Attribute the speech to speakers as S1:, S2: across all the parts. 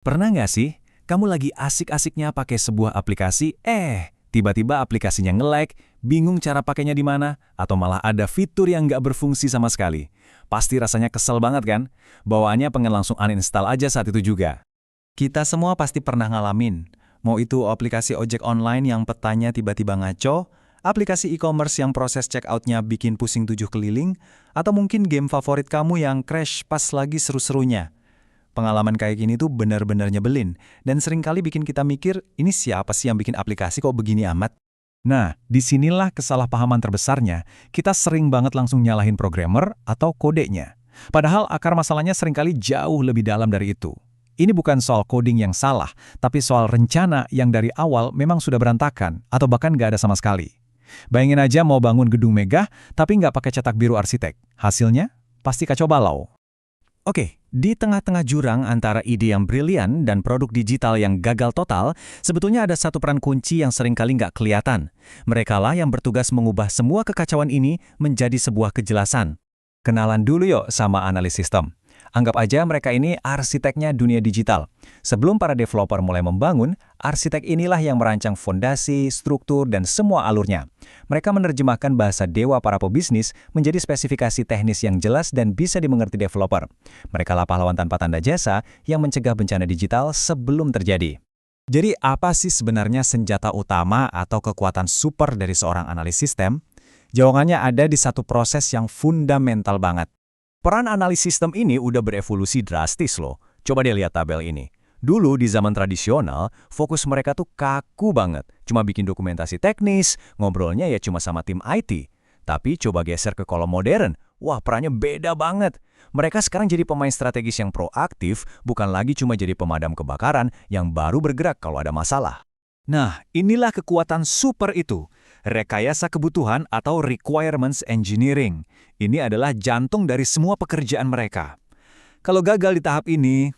S1: Pernah nggak sih, kamu lagi asik-asiknya pakai sebuah aplikasi, tiba-tiba aplikasinya nge-lag, bingung cara pakainya di mana, atau malah ada fitur yang nggak berfungsi sama sekali. Pasti rasanya kesel banget kan? Bawaannya pengen langsung uninstall aja saat itu juga.
S2: Kita semua pasti pernah ngalamin. Mau itu aplikasi ojek online yang petanya tiba-tiba ngaco, aplikasi e-commerce yang proses checkout-nya bikin pusing 7 keliling, atau mungkin game favorit kamu yang crash pas lagi seru-serunya. Pengalaman kayak gini tuh benar-benar nyebelin, dan seringkali bikin kita mikir, ini siapa sih yang bikin aplikasi kok begini amat?
S1: Nah, disinilah kesalahpahaman terbesarnya. Kita sering banget langsung nyalahin programmer atau kodenya. Padahal akar masalahnya seringkali jauh lebih dalam dari itu. Ini bukan soal coding yang salah, tapi soal rencana yang dari awal memang sudah berantakan atau bahkan nggak ada sama sekali. Bayangin aja mau bangun gedung megah, tapi nggak pakai cetak biru arsitek. Hasilnya pasti kacau balau.
S2: Oke, di tengah-tengah jurang antara ide yang brilian dan produk digital yang gagal total, sebetulnya ada satu peran kunci yang seringkali nggak kelihatan. Merekalah yang bertugas mengubah semua kekacauan ini menjadi sebuah kejelasan. Kenalan dulu yuk sama analis sistem. Anggap aja mereka ini arsiteknya dunia digital. Sebelum para developer mulai membangun, arsitek inilah yang merancang fondasi, struktur, dan semua alurnya. Mereka menerjemahkan bahasa dewa para pebisnis menjadi spesifikasi teknis yang jelas dan bisa dimengerti developer. Mereka lah pahlawan tanpa tanda jasa yang mencegah bencana digital sebelum terjadi. Jadi apa sih sebenarnya senjata utama atau kekuatan super dari seorang analis sistem? Jawabannya ada di satu proses yang fundamental banget. Peran analis sistem ini udah berevolusi drastis loh. Coba deh lihat tabel ini. Dulu di zaman tradisional, fokus mereka tuh kaku banget. Cuma bikin dokumentasi teknis, ngobrolnya ya cuma sama tim IT. Tapi coba geser ke kolom modern, wah perannya beda banget. Mereka sekarang jadi pemain strategis yang proaktif, bukan lagi cuma jadi pemadam kebakaran yang baru bergerak kalau ada masalah. Nah, inilah kekuatan super itu. Rekayasa kebutuhan atau requirements engineering. Ini adalah jantung dari semua pekerjaan mereka. Kalau gagal di tahap ini,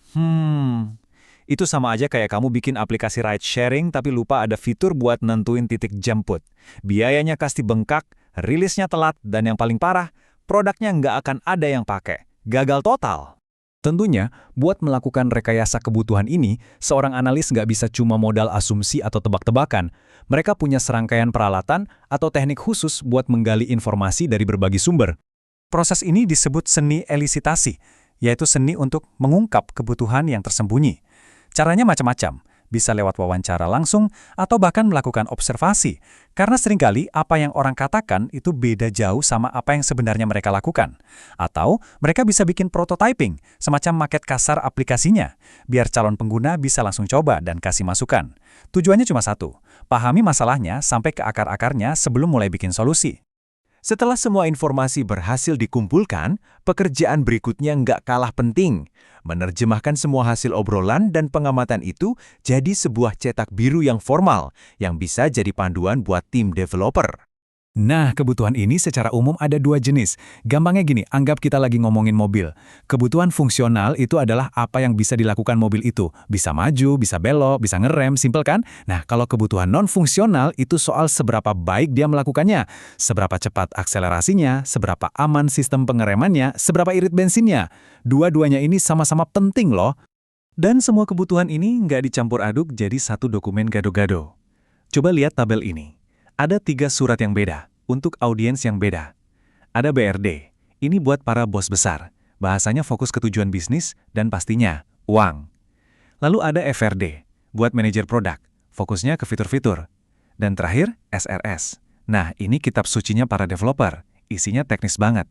S2: itu sama aja kayak kamu bikin aplikasi ride sharing tapi lupa ada fitur buat nentuin titik jemput. Biayanya pasti bengkak, rilisnya telat, dan yang paling parah, produknya nggak akan ada yang pakai. Gagal total. Tentunya, buat melakukan rekayasa kebutuhan ini, seorang analis nggak bisa cuma modal asumsi atau tebak-tebakan. Mereka punya serangkaian peralatan atau teknik khusus buat menggali informasi dari berbagai sumber. Proses ini disebut seni elisitasi, yaitu seni untuk mengungkap kebutuhan yang tersembunyi. Caranya macam-macam. Bisa lewat wawancara langsung atau bahkan melakukan observasi. Karena seringkali apa yang orang katakan itu beda jauh sama apa yang sebenarnya mereka lakukan. Atau mereka bisa bikin prototyping, semacam maket kasar aplikasinya, biar calon pengguna bisa langsung coba dan kasih masukan. Tujuannya cuma satu, pahami masalahnya sampai ke akar-akarnya sebelum mulai bikin solusi. Setelah semua informasi berhasil dikumpulkan, pekerjaan berikutnya nggak kalah penting. Menerjemahkan semua hasil obrolan dan pengamatan itu jadi sebuah cetak biru yang formal, yang bisa jadi panduan buat tim developer.
S1: Nah, kebutuhan ini secara umum ada dua jenis. Gampangnya gini, anggap kita lagi ngomongin mobil. Kebutuhan fungsional itu adalah apa yang bisa dilakukan mobil itu. Bisa maju, bisa belok, bisa ngerem, simpel kan? Nah, kalau kebutuhan non-fungsional itu soal seberapa baik dia melakukannya. Seberapa cepat akselerasinya, seberapa aman sistem pengeremannya, seberapa irit bensinnya. Dua-duanya ini sama-sama penting loh. Dan semua kebutuhan ini nggak dicampur aduk jadi satu dokumen gado-gado. Coba lihat tabel ini. Ada 3 surat yang beda, untuk audiens yang beda. Ada BRD, ini buat para bos besar. Bahasanya fokus ke tujuan bisnis dan pastinya, uang. Lalu ada FRD, buat manajer produk. Fokusnya ke fitur-fitur. Dan terakhir, SRS. Nah, ini kitab sucinya para developer. Isinya teknis banget.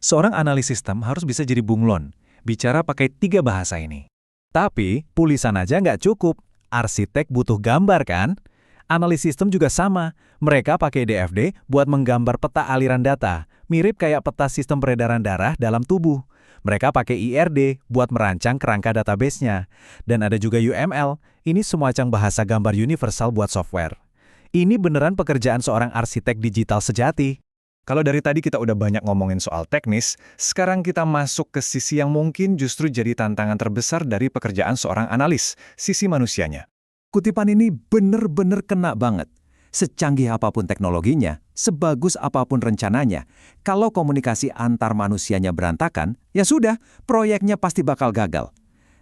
S1: Seorang analis sistem harus bisa jadi bunglon, bicara pakai 3 bahasa ini. Tapi, tulisan aja nggak cukup. Arsitek butuh gambar kan? Analis sistem juga sama. Mereka pakai DFD buat menggambar peta aliran data, mirip kayak peta sistem peredaran darah dalam tubuh. Mereka pakai IRD buat merancang kerangka database-nya. Dan ada juga UML, ini semacam bahasa gambar universal buat software. Ini beneran pekerjaan seorang arsitek digital sejati. Kalau dari tadi kita udah banyak ngomongin soal teknis, sekarang kita masuk ke sisi yang mungkin justru jadi tantangan terbesar dari pekerjaan seorang analis, sisi manusianya. Kutipan ini bener-bener kena banget. Secanggih apapun teknologinya, sebagus apapun rencananya, kalau komunikasi antar manusianya berantakan, ya sudah, proyeknya pasti bakal gagal.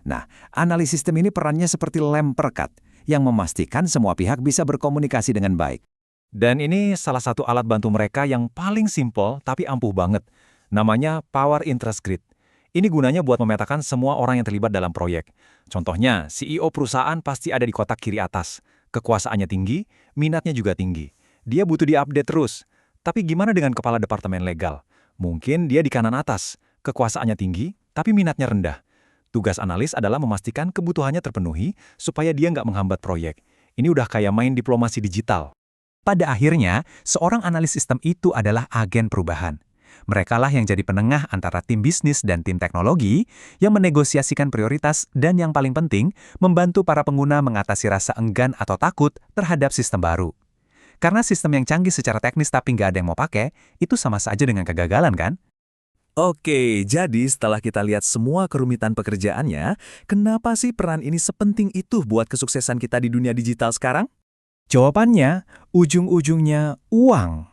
S3: Nah, analis sistem ini perannya seperti lem perekat yang memastikan semua pihak bisa berkomunikasi dengan baik.
S2: Dan ini salah satu alat bantu mereka yang paling simpel tapi ampuh banget. Namanya Power Interest Grid. Ini gunanya buat memetakan semua orang yang terlibat dalam proyek. Contohnya, CEO perusahaan pasti ada di kotak kiri atas. Kekuasaannya tinggi, minatnya juga tinggi. Dia butuh diupdate terus. Tapi gimana dengan kepala departemen legal? Mungkin dia di kanan atas. Kekuasaannya tinggi, tapi minatnya rendah. Tugas analis adalah memastikan kebutuhannya terpenuhi supaya dia nggak menghambat proyek. Ini udah kayak main diplomasi digital.
S1: Pada akhirnya, seorang analis sistem itu adalah agen perubahan. Merekalah yang jadi penengah antara tim bisnis dan tim teknologi yang menegosiasikan prioritas dan yang paling penting, membantu para pengguna mengatasi rasa enggan atau takut terhadap sistem baru. Karena sistem yang canggih secara teknis tapi nggak ada yang mau pakai, itu sama saja dengan kegagalan kan?
S4: Oke, jadi setelah kita lihat semua kerumitan pekerjaannya, kenapa sih peran ini sepenting itu buat kesuksesan kita di dunia digital sekarang?
S2: Jawabannya, ujung-ujungnya uang.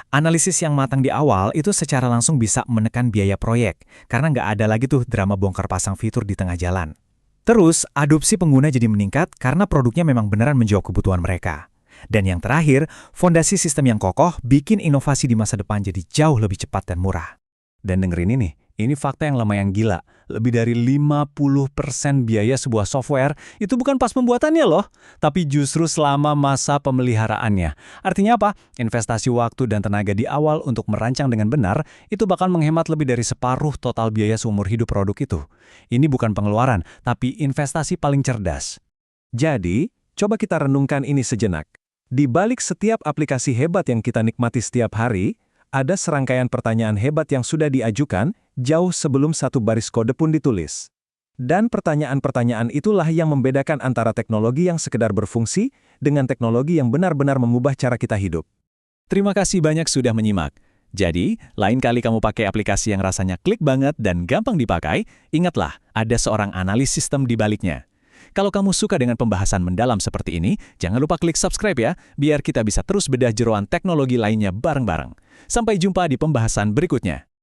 S2: Analisis yang matang di awal itu secara langsung bisa menekan biaya proyek, karena nggak ada lagi tuh drama bongkar pasang fitur di tengah jalan. Terus, adopsi pengguna jadi meningkat karena produknya memang beneran menjawab kebutuhan mereka. Dan yang terakhir, fondasi sistem yang kokoh bikin inovasi di masa depan jadi jauh lebih cepat dan murah.
S1: Dan dengerin ini fakta yang lumayan gila. Lebih dari 50% biaya sebuah software itu bukan pas pembuatannya loh, tapi justru selama masa pemeliharaannya. Artinya apa? Investasi waktu dan tenaga di awal untuk merancang dengan benar itu bakal menghemat lebih dari separuh total biaya seumur hidup produk itu. Ini bukan pengeluaran, tapi investasi paling cerdas.
S4: Jadi, coba kita renungkan ini sejenak. Di balik setiap aplikasi hebat yang kita nikmati setiap hari, ada serangkaian pertanyaan hebat yang sudah diajukan jauh sebelum satu baris kode pun ditulis. Dan pertanyaan-pertanyaan itulah yang membedakan antara teknologi yang sekedar berfungsi dengan teknologi yang benar-benar mengubah cara kita hidup.
S1: Terima kasih banyak sudah menyimak. Jadi, lain kali kamu pakai aplikasi yang rasanya klik banget dan gampang dipakai, ingatlah, ada seorang analis sistem di baliknya. Kalau kamu suka dengan pembahasan mendalam seperti ini, jangan lupa klik subscribe ya, biar kita bisa terus bedah jeroan teknologi lainnya bareng-bareng. Sampai jumpa di pembahasan berikutnya.